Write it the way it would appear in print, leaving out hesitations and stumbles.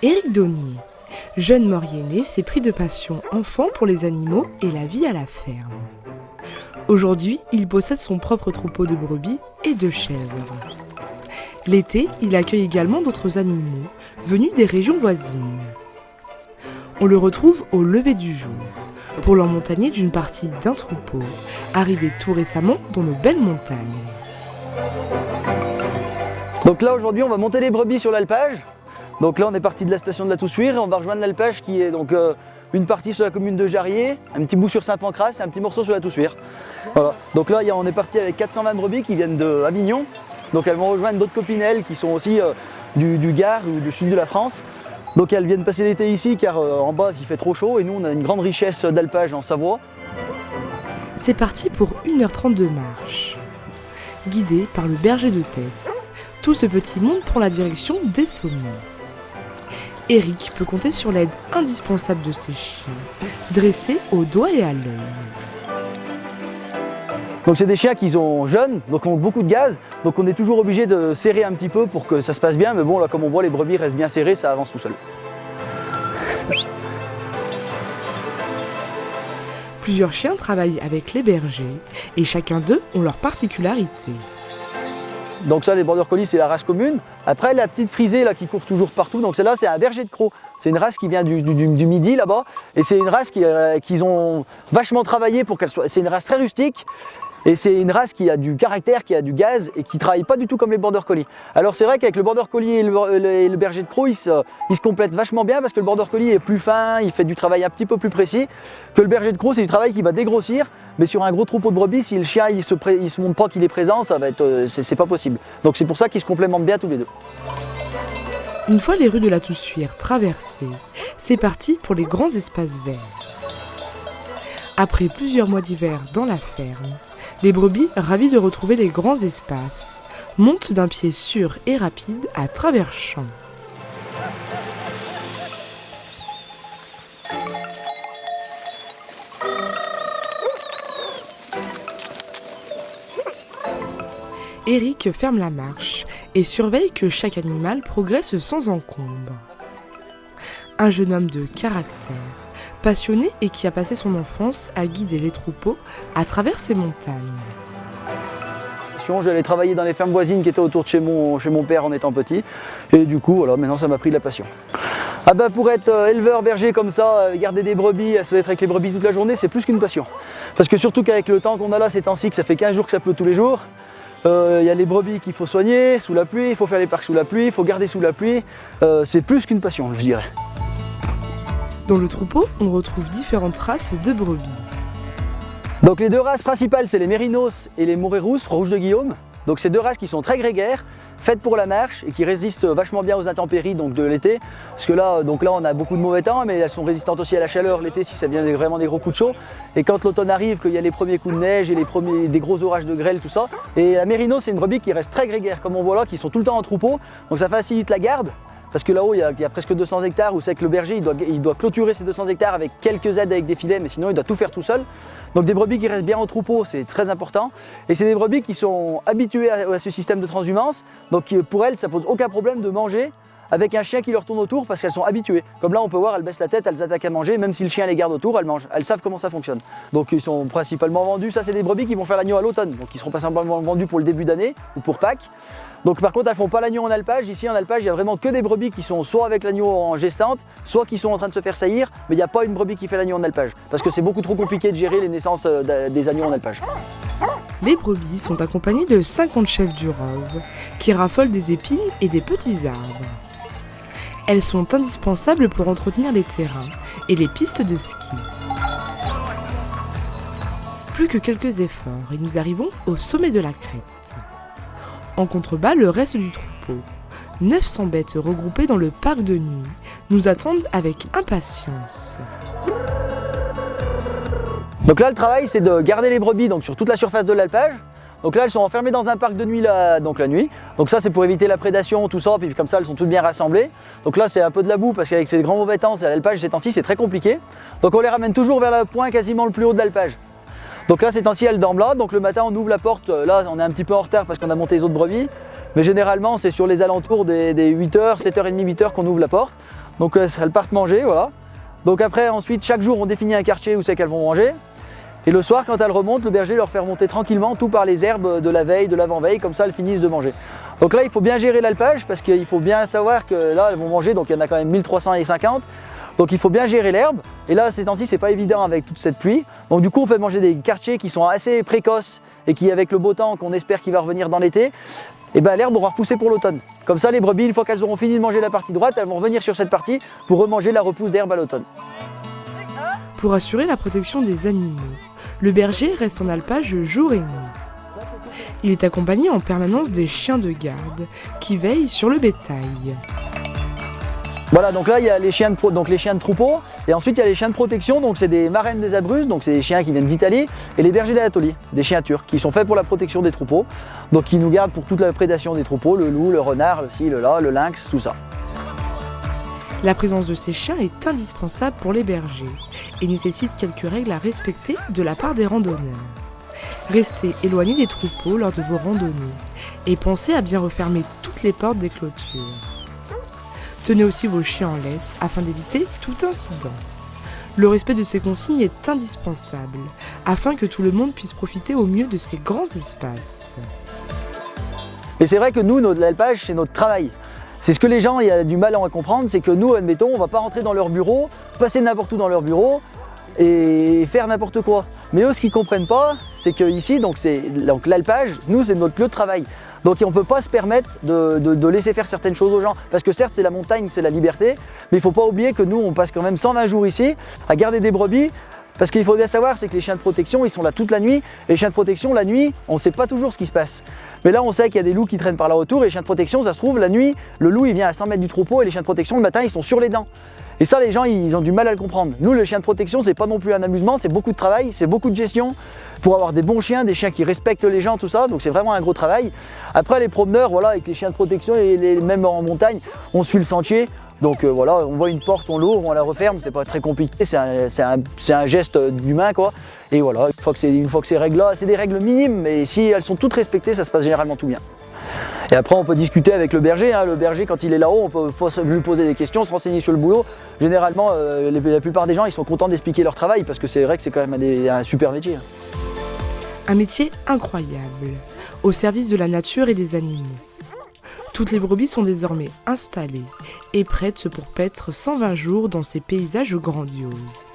Éric Daunier, jeune Mauriennais, s'est pris de passion enfant pour les animaux et la vie à la ferme. Aujourd'hui, il possède son propre troupeau de brebis et de chèvres. L'été, il accueille également d'autres animaux venus des régions voisines. On le retrouve au lever du jour, pour l'emmontagner d'une partie d'un troupeau, arrivé tout récemment dans nos belles montagnes. Donc là aujourd'hui on va monter les brebis sur l'alpage. Donc là on est parti de la station de la Toussuire et on va rejoindre l'alpage qui est donc une partie sur la commune de Jarrier, un petit bout sur Saint-Pancras et un petit morceau sur la Toussuire. Voilà. Donc là on est parti avec 420 brebis qui viennent d'Avignon. Donc elles vont rejoindre d'autres copinelles qui sont aussi du Gard ou du sud de la France. Donc elles viennent passer l'été ici car en bas il fait trop chaud et nous on a une grande richesse d'alpage en Savoie. C'est parti pour 1h30 de marche. Guidé par le berger de tête, tout ce petit monde prend la direction des sommets. Éric peut compter sur l'aide indispensable de ses chiens, dressés au doigt et à l'œil. Donc c'est des chiens qui sont jeunes, donc ont beaucoup de gaz, donc on est toujours obligé de serrer un petit peu pour que ça se passe bien, mais bon là comme on voit les brebis restent bien serrées, ça avance tout seul. Plusieurs chiens travaillent avec les bergers et chacun d'eux ont leur particularité. Donc ça les border collies c'est la race commune. Après la petite frisée là qui court toujours partout, donc celle-là c'est un berger de Crau. C'est une race qui vient du midi là-bas et c'est une race qu'ils ont vachement travaillé pour qu'elle soit. C'est une race très rustique. Et c'est une race qui a du caractère, qui a du gaz et qui ne travaille pas du tout comme les border collies. Alors c'est vrai qu'avec le border collie et le berger de Crau, ils se complètent vachement bien parce que le border collie est plus fin, il fait du travail un petit peu plus précis. Que le berger de Crau, c'est du travail qui va dégrossir, mais sur un gros troupeau de brebis, si le chien il se montre pas qu'il est présent, ça va être, c'est pas possible. Donc c'est pour ça qu'ils se complémentent bien tous les deux. Une fois les rues de la Toussuire traversées, c'est parti pour les grands espaces verts. Après plusieurs mois d'hiver dans la ferme, les brebis, ravis de retrouver les grands espaces, montent d'un pied sûr et rapide à travers champs. Éric ferme la marche et surveille que chaque animal progresse sans encombre. Un jeune homme de caractère, passionné et qui a passé son enfance à guider les troupeaux à travers ces montagnes. J'allais travailler dans les fermes voisines qui étaient autour de chez mon père en étant petit. Et du coup, voilà, maintenant ça m'a pris de la passion. Ah ben, pour être éleveur berger comme ça, garder des brebis, être avec les brebis toute la journée, c'est plus qu'une passion. Parce que surtout qu'avec le temps qu'on a là, ces temps-ci, que ça fait 15 jours que ça pleut tous les jours, il y a les brebis qu'il faut soigner sous la pluie, il faut faire les parcs sous la pluie, il faut garder sous la pluie. C'est plus qu'une passion, je dirais. Dans le troupeau, on retrouve différentes races de brebis. Donc les deux races principales, c'est les mérinos et les morées rousses, rouges de Guillaume. Donc c'est deux races qui sont très grégaires, faites pour la marche et qui résistent vachement bien aux intempéries donc de l'été. Parce que là, on a beaucoup de mauvais temps, mais elles sont résistantes aussi à la chaleur l'été si ça vient vraiment des gros coups de chaud. Et quand l'automne arrive, qu'il y a les premiers coups de neige et des gros orages de grêle, tout ça. Et la mérinos, c'est une brebis qui reste très grégaire, comme on voit là, qui sont tout le temps en troupeau. Donc ça facilite la garde. Parce que là-haut, il y a presque 200 hectares où c'est que le berger, il doit clôturer ces 200 hectares avec quelques aides avec des filets, mais sinon il doit tout faire tout seul. Donc des brebis qui restent bien en troupeau, c'est très important. Et c'est des brebis qui sont habituées à ce système de transhumance. Donc pour elles, ça pose aucun problème de manger avec un chien qui leur tourne autour parce qu'elles sont habituées. Comme là, on peut voir, elles baissent la tête, elles attaquent à manger, même si le chien les garde autour, elles mangent. Elles savent comment ça fonctionne. Donc ils sont principalement vendus, ça c'est des brebis qui vont faire l'agneau à l'automne. Donc ils seront principalement vendus pour le début d'année ou pour Pâques. Donc par contre, elles ne font pas l'agneau en alpage. Ici en alpage, il n'y a vraiment que des brebis qui sont soit avec l'agneau en gestante, soit qui sont en train de se faire saillir, mais il n'y a pas une brebis qui fait l'agneau en alpage. Parce que c'est beaucoup trop compliqué de gérer les naissances des agneaux en alpage. Les brebis sont accompagnées de 50 chèvres du Rove, qui raffolent des épines et des petits arbres. Elles sont indispensables pour entretenir les terrains et les pistes de ski. Plus que quelques efforts et nous arrivons au sommet de la crête. En contrebas, le reste du troupeau. 900 bêtes regroupées dans le parc de nuit nous attendent avec impatience. Donc là, le travail, c'est de garder les brebis donc, sur toute la surface de l'alpage. Donc là, elles sont enfermées dans un parc de nuit la nuit. Donc ça, c'est pour éviter la prédation, tout ça. Puis comme ça, elles sont toutes bien rassemblées. Donc là, c'est un peu de la boue parce qu'avec ces grands mauvais temps, l'alpage ces temps-ci, c'est très compliqué. Donc on les ramène toujours vers le point quasiment le plus haut de l'alpage. Donc là, ces temps-ci, elles dorment là. Donc le matin, on ouvre la porte. Là, on est un petit peu en retard parce qu'on a monté les autres brebis. Mais généralement, c'est sur les alentours des 8h, 7h30, 8h qu'on ouvre la porte. donc elles partent manger, voilà. Donc après, ensuite, chaque jour, on définit un quartier où c'est qu'elles vont manger. Et le soir, quand elles remontent, le berger leur fait remonter tranquillement tout par les herbes de la veille, de l'avant-veille, comme ça elles finissent de manger. Donc là, il faut bien gérer l'alpage parce qu'il faut bien savoir que là, elles vont manger, donc il y en a quand même 1350. Donc il faut bien gérer l'herbe. Et là, ces temps-ci, c'est pas évident avec toute cette pluie. Donc du coup, on fait manger des quartiers qui sont assez précoces et qui, avec le beau temps qu'on espère qu'il va revenir dans l'été, et ben l'herbe aura repoussé pour l'automne. Comme ça, les brebis, une fois qu'elles auront fini de manger la partie droite, elles vont revenir sur cette partie pour remanger la repousse d'herbe à l'automne. Pour assurer la protection des animaux, le berger reste en alpage jour et nuit. Il est accompagné en permanence des chiens de garde qui veillent sur le bétail. Voilà, donc là il y a les chiens de troupeau, et ensuite il y a les chiens de protection, donc c'est des marraines des Abruzzes, donc c'est des chiens qui viennent d'Italie, et les bergers d'Anatolie, des chiens turcs, qui sont faits pour la protection des troupeaux, donc qui nous gardent pour toute la prédation des troupeaux, le loup, le renard, le lynx, tout ça. La présence de ces chiens est indispensable pour les bergers et nécessite quelques règles à respecter de la part des randonneurs. Restez éloignés des troupeaux lors de vos randonnées et pensez à bien refermer toutes les portes des clôtures. Tenez aussi vos chiens en laisse afin d'éviter tout incident. Le respect de ces consignes est indispensable afin que tout le monde puisse profiter au mieux de ces grands espaces. Et c'est vrai que nous, l'alpage, c'est notre travail. C'est ce que les gens, il y a du mal à comprendre, c'est que nous, admettons, on ne va pas rentrer dans leur bureau, passer n'importe où dans leur bureau et faire n'importe quoi. Mais eux, ce qu'ils ne comprennent pas, c'est qu'ici, donc l'alpage, nous, c'est notre lieu de travail. Donc on ne peut pas se permettre de laisser faire certaines choses aux gens. Parce que certes, c'est la montagne, c'est la liberté, mais il ne faut pas oublier que nous, on passe quand même 120 jours ici à garder des brebis. Parce qu'il faut bien savoir, c'est que les chiens de protection, ils sont là toute la nuit. Et les chiens de protection, la nuit, on ne sait pas toujours ce qui se passe. Mais là, on sait qu'il y a des loups qui traînent par là autour. Et les chiens de protection, ça se trouve, la nuit, le loup, il vient à 100 mètres du troupeau. Et les chiens de protection, le matin, ils sont sur les dents. Et ça, les gens, ils ont du mal à le comprendre. Nous, le chien de protection, c'est pas non plus un amusement, c'est beaucoup de travail, c'est beaucoup de gestion pour avoir des bons chiens, des chiens qui respectent les gens, tout ça. Donc c'est vraiment un gros travail. Après, les promeneurs, voilà, avec les chiens de protection, et même en montagne, on suit le sentier. Donc voilà, on voit une porte, on l'ouvre, on la referme, c'est pas très compliqué, c'est un geste d'humain quoi. Et voilà, une fois que ces règles-là, c'est des règles minimes, mais si elles sont toutes respectées, ça se passe généralement tout bien. Et après on peut discuter avec le berger, hein. Le berger quand il est là-haut, on peut lui poser des questions, se renseigner sur le boulot. Généralement, la plupart des gens ils sont contents d'expliquer leur travail parce que c'est vrai que c'est quand même un super métier. Un métier incroyable, au service de la nature et des animaux. Toutes les brebis sont désormais installées et prêtes pour paître 120 jours dans ces paysages grandioses.